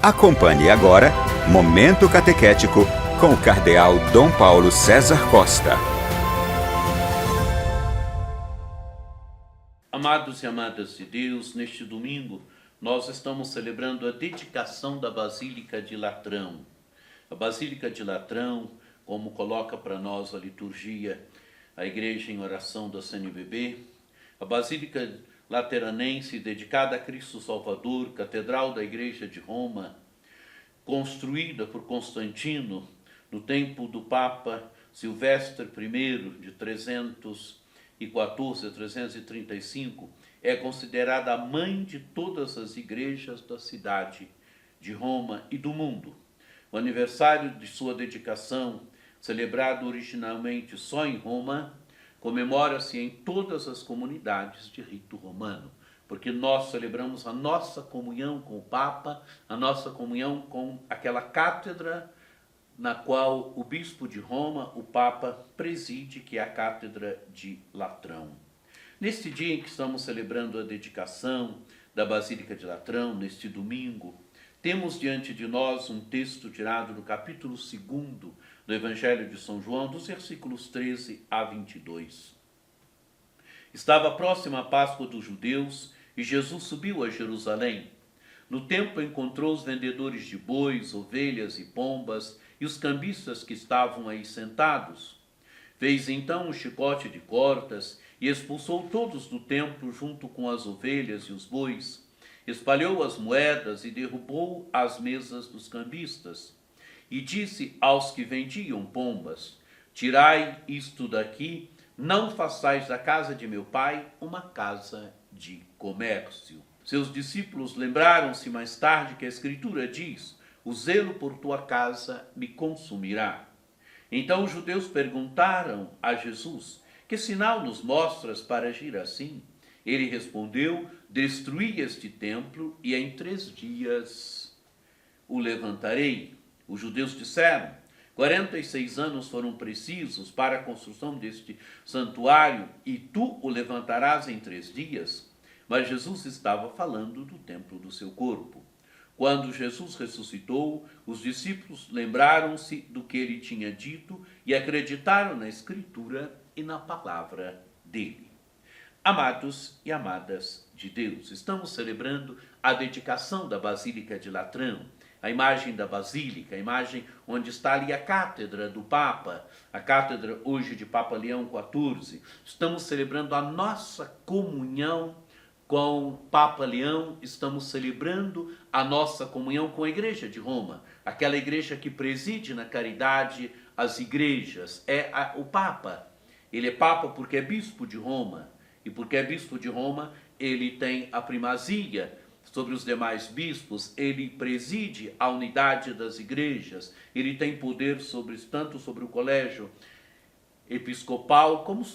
Acompanhe agora Momento Catequético com o Cardeal Dom Paulo César Costa. Amados e amadas de Deus, neste domingo nós estamos celebrando a dedicação da Basílica de Latrão. A Basílica de Latrão, como coloca para nós a liturgia, a Igreja em Oração da CNBB, a Basílica Lateranense dedicada a Cristo Salvador, Catedral da Igreja de Roma, construída por Constantino no tempo do Papa Silvestre I, de 314 a 335, é considerada a mãe de todas as igrejas da cidade de Roma e do mundo. O aniversário de sua dedicação, celebrado originalmente só em Roma, comemora-se em todas as comunidades de rito romano, porque nós celebramos a nossa comunhão com o Papa, a nossa comunhão com aquela cátedra na qual o bispo de Roma, o Papa, preside, que é a Cátedra de Latrão. Neste dia em que estamos celebrando a dedicação da Basílica de Latrão, neste domingo, temos diante de nós um texto tirado do capítulo 2 do Evangelho de São João, dos versículos 13 a 22. Estava próxima a Páscoa dos judeus e Jesus subiu a Jerusalém. No templo encontrou os vendedores de bois, ovelhas e pombas e os cambistas que estavam aí sentados. Fez então um chicote de cordas e expulsou todos do templo junto com as ovelhas e os bois. Espalhou as moedas e derrubou as mesas dos cambistas. E disse aos que vendiam pombas: tirai isto daqui, não façais da casa de meu pai uma casa de comércio. Seus discípulos lembraram-se mais tarde que a Escritura diz: o zelo por tua casa me consumirá. Então os judeus perguntaram a Jesus: que sinal nos mostras para agir assim? Ele respondeu: destruí este templo e em 3 dias o levantarei. Os judeus disseram: 46 anos foram precisos para a construção deste santuário e tu o levantarás em 3 dias? Mas Jesus estava falando do templo do seu corpo. Quando Jesus ressuscitou, os discípulos lembraram-se do que ele tinha dito e acreditaram na Escritura e na palavra dele. Amados e amadas de Deus, estamos celebrando a dedicação da Basílica de Latrão, a imagem da Basílica, a imagem onde está ali a cátedra do Papa, a cátedra hoje de Papa Leão XIV. Estamos celebrando a nossa comunhão com Papa Leão, estamos celebrando a nossa comunhão com a Igreja de Roma, aquela igreja que preside na caridade as igrejas, o Papa. Ele é Papa porque é bispo de Roma, e porque é bispo de Roma, ele tem a primazia sobre os demais bispos, ele preside a unidade das igrejas, ele tem poder tanto sobre o colégio episcopal como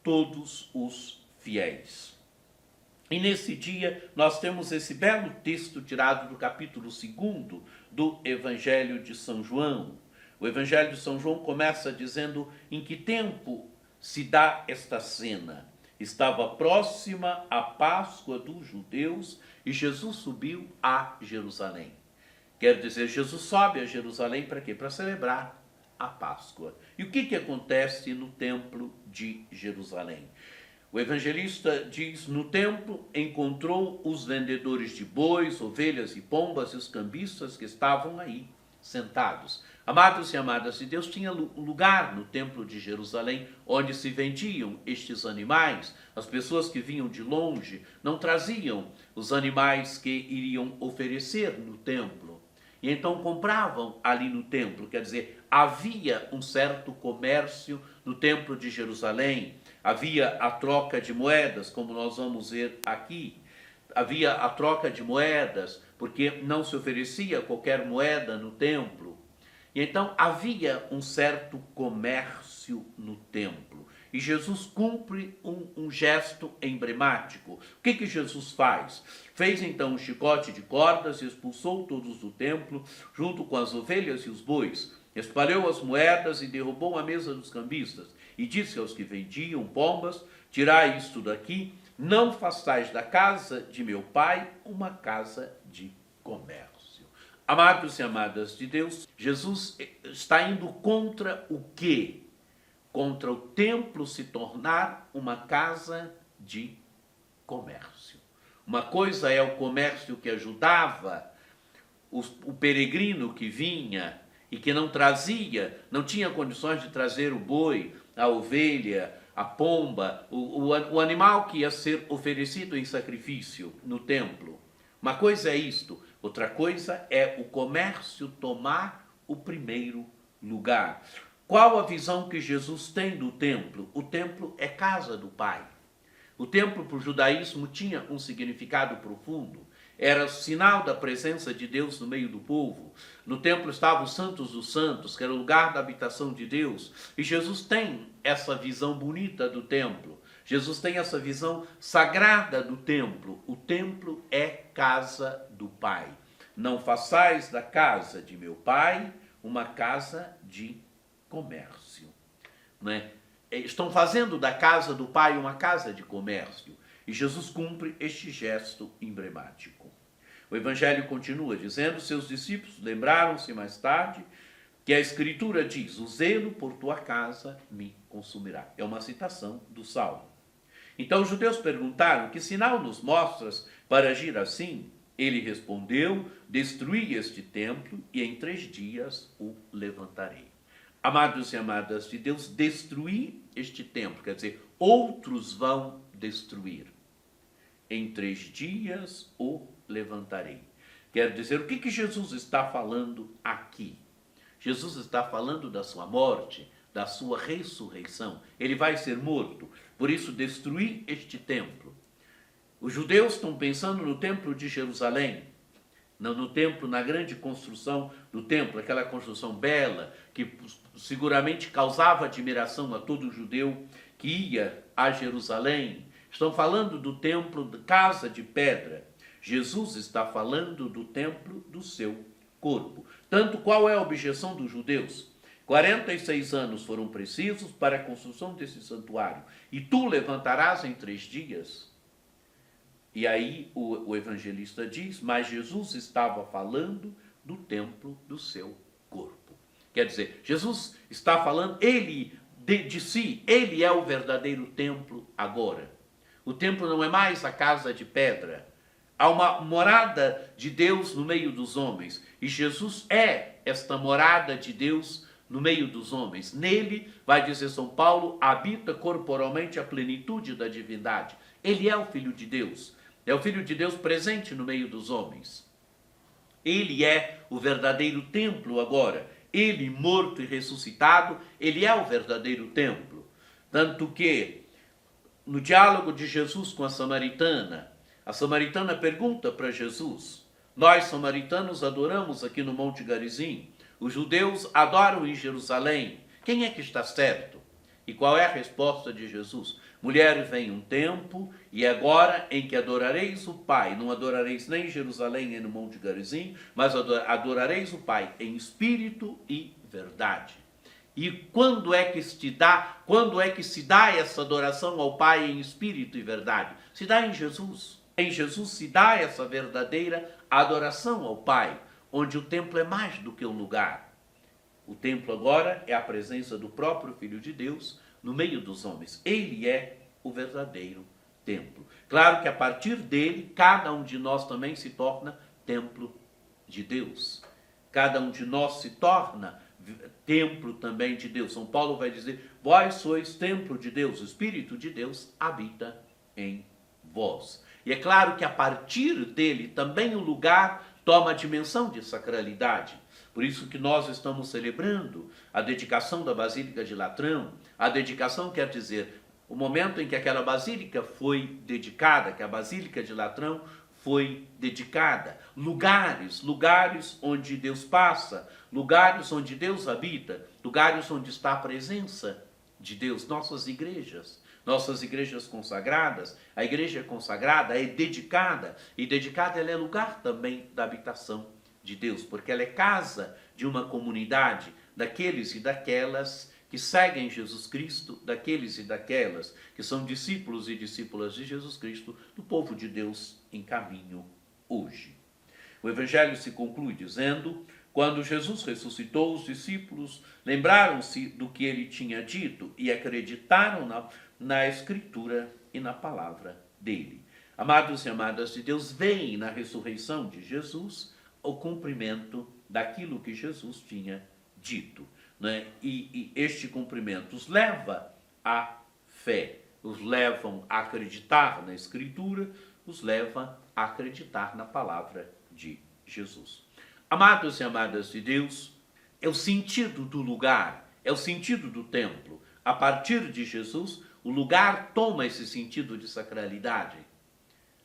todos os fiéis. E nesse dia nós temos esse belo texto tirado do capítulo 2 do Evangelho de São João. O Evangelho de São João começa dizendo em que tempo se dá esta cena. Estava próxima a Páscoa dos judeus e Jesus subiu a Jerusalém. Quer dizer, Jesus sobe a Jerusalém para quê? Para celebrar a Páscoa. E o que acontece no templo de Jerusalém? O evangelista diz: no templo encontrou os vendedores de bois, ovelhas e pombas e os cambistas que estavam aí sentados. Amados e amadas de Deus, tinha lugar no templo de Jerusalém onde se vendiam estes animais. As pessoas que vinham de longe não traziam os animais que iriam oferecer no templo. E então compravam ali no templo, quer dizer, havia um certo comércio no templo de Jerusalém. Havia a troca de moedas, como nós vamos ver aqui. Havia a troca de moedas, porque não se oferecia qualquer moeda no templo. E então havia um certo comércio no templo. E Jesus cumpre um gesto emblemático. O que Jesus faz? Fez então um chicote de cordas e expulsou todos do templo, junto com as ovelhas e os bois. Espalhou as moedas e derrubou a mesa dos cambistas. E disse aos que vendiam pombas: tirai isto daqui, não façais da casa de meu pai uma casa de comércio. Amados e amadas de Deus, Jesus está indo contra o quê? Contra o templo se tornar uma casa de comércio. Uma coisa é o comércio que ajudava o peregrino que vinha e que não trazia, não tinha condições de trazer o boi, a ovelha, a pomba, o animal que ia ser oferecido em sacrifício no templo. Uma coisa é isto, outra coisa é o comércio tomar o primeiro lugar. Qual a visão que Jesus tem do templo? O templo é casa do Pai. O templo para o judaísmo tinha um significado profundo. Era sinal da presença de Deus no meio do povo. No templo estavam os santos dos santos, que era o lugar da habitação de Deus. E Jesus tem essa visão bonita do templo. Jesus tem essa visão sagrada do templo. O templo é casa do Pai. Não façais da casa de meu Pai uma casa de comércio. Não é? Estão fazendo da casa do Pai uma casa de comércio. E Jesus cumpre este gesto emblemático. O Evangelho continua dizendo: seus discípulos lembraram-se mais tarde que a Escritura diz: o zelo por tua casa me consumirá. É uma citação do Salmo. Então os judeus perguntaram: que sinal nos mostras para agir assim? Ele respondeu: destruí este templo e em 3 dias o levantarei. Amados e amadas de Deus, destruir este templo, quer dizer, outros vão destruir. Em 3 dias o levantarei. Quer dizer, o que Jesus está falando aqui? Jesus está falando da sua morte, da sua ressurreição. Ele vai ser morto, por isso destruir este templo. Os judeus estão pensando no templo de Jerusalém, não no templo, na grande construção do templo, aquela construção bela, que seguramente causava admiração a todo judeu que ia a Jerusalém. Estão falando do templo da casa de pedra. Jesus está falando do templo do seu corpo. Tanto qual é a objeção dos judeus? 46 anos foram precisos para a construção desse santuário. E tu levantarás em 3 dias? E aí o evangelista diz: mas Jesus estava falando do templo do seu corpo. Quer dizer, Jesus está falando, ele de si, ele é o verdadeiro templo agora. O templo não é mais a casa de pedra. Há uma morada de Deus no meio dos homens. E Jesus é esta morada de Deus no meio dos homens. Nele, vai dizer São Paulo, habita corporalmente a plenitude da divindade. Ele é o Filho de Deus. É o Filho de Deus presente no meio dos homens. Ele é o verdadeiro templo agora. Ele, morto e ressuscitado, ele é o verdadeiro templo. Tanto que, no diálogo de Jesus com a samaritana pergunta para Jesus: nós, samaritanos, adoramos aqui no Monte Garizim. Os judeus adoram em Jerusalém. Quem é que está certo? E qual é a resposta de Jesus? Mulher, vem um tempo, e agora em que adorareis o Pai, não adorareis nem em Jerusalém nem no Monte Garizim, mas adorareis o Pai em espírito e verdade. E quando é que se dá essa adoração ao Pai em espírito e verdade? Se dá em Jesus. Em Jesus se dá essa verdadeira adoração ao Pai, onde o templo é mais do que um lugar. O templo agora é a presença do próprio Filho de Deus no meio dos homens. Ele é o verdadeiro templo. Claro que a partir dele, cada um de nós também se torna templo de Deus. Cada um de nós se torna templo também de Deus. São Paulo vai dizer: vós sois templo de Deus, o Espírito de Deus habita em vós. E é claro que a partir dele também o lugar toma a dimensão de sacralidade. Por isso que nós estamos celebrando a dedicação da Basílica de Latrão. A dedicação quer dizer o momento em que aquela basílica foi dedicada, que a Basílica de Latrão foi dedicada. Lugares onde Deus passa, lugares onde Deus habita, lugares onde está a presença de Deus. Nossas igrejas consagradas, a igreja consagrada é dedicada, e dedicada ela é lugar também da habitação de Deus, porque ela é casa de uma comunidade, daqueles e daquelas que seguem Jesus Cristo, daqueles e daquelas que são discípulos e discípulas de Jesus Cristo, do povo de Deus em caminho hoje. O evangelho se conclui dizendo: quando Jesus ressuscitou, os discípulos lembraram-se do que ele tinha dito e acreditaram na Escritura e na palavra dele. Amados e amadas de Deus, veem na ressurreição de Jesus o cumprimento daquilo que Jesus tinha dito, né? E este cumprimento os leva à fé, os levam a acreditar na Escritura, os leva a acreditar na palavra de Jesus. Amados e amadas de Deus, é o sentido do lugar, é o sentido do templo. A partir de Jesus, o lugar toma esse sentido de sacralidade.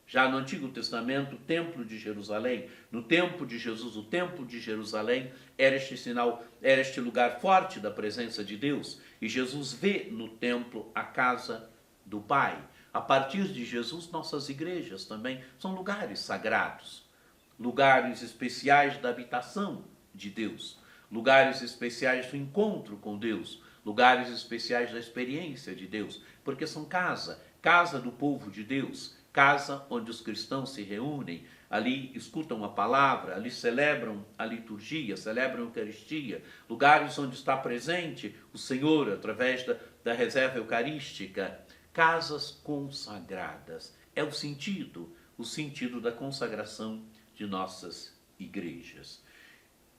Já no Antigo Testamento, o Templo de Jerusalém, no tempo de Jesus, o Templo de Jerusalém era este sinal, era este lugar forte da presença de Deus. E Jesus vê no templo a casa do Pai. A partir de Jesus, nossas igrejas também são lugares sagrados, lugares especiais da habitação de Deus, lugares especiais do encontro com Deus, lugares especiais da experiência de Deus, porque são casa do povo de Deus, casa onde os cristãos se reúnem, ali escutam a palavra, ali celebram a liturgia, celebram a Eucaristia, lugares onde está presente o Senhor através da reserva eucarística, casas consagradas. É o sentido da consagração de nossas igrejas.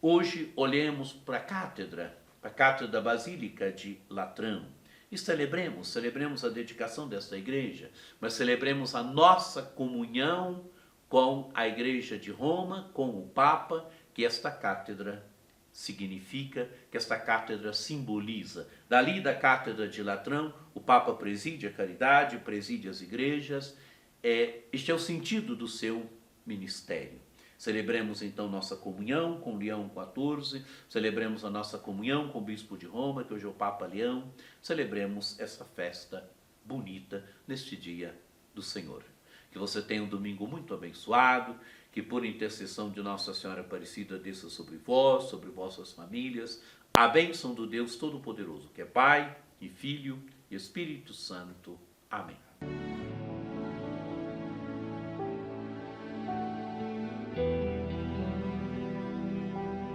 Hoje olhemos para a Cátedra Basílica de Latrão, e celebremos a dedicação desta igreja, mas celebremos a nossa comunhão com a Igreja de Roma, com o Papa, que esta cátedra significa, que esta cátedra simboliza. Dali da Cátedra de Latrão, o Papa preside a caridade, preside as igrejas. Este é o sentido do seu ministério. Celebremos então nossa comunhão com Leão XIV, celebremos a nossa comunhão com o Bispo de Roma, que hoje é o Papa Leão, celebremos essa festa bonita neste dia do Senhor. Que você tenha um domingo muito abençoado, que por intercessão de Nossa Senhora Aparecida desça sobre vós, sobre vossas famílias, a bênção do Deus Todo-Poderoso, que é Pai, e Filho, e Espírito Santo. Amém.